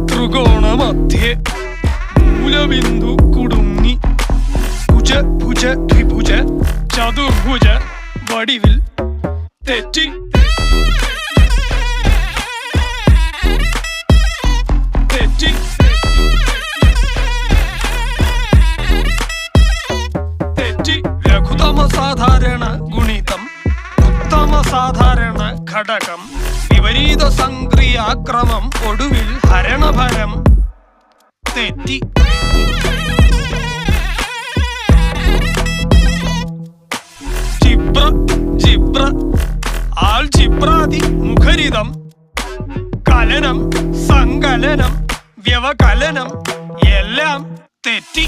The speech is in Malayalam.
ത്രികോണമധ്യേ മൂലബിന്ദു കുടുങ്ങി ഭുജ ഭുജ ദ്വിഭുജ ചതുർഭുജ വടിവിൽ തെറ്റി തെറ്റി തെറ്റി ലഘുതമ സാധാരണ ഗുണിതം ഉത്തമ സാധാരണ ഘടകം വിപരീത സംക്രിയാക്രമം ഒടുവിൽ ഹരണഭരം തെറ്റി ജിബ്ര ജിബ്ര ആൾജിബ്രാദി മുഖരിതം കലനം സങ്കലനം വ്യവകലനം എല്ലാം തെറ്റി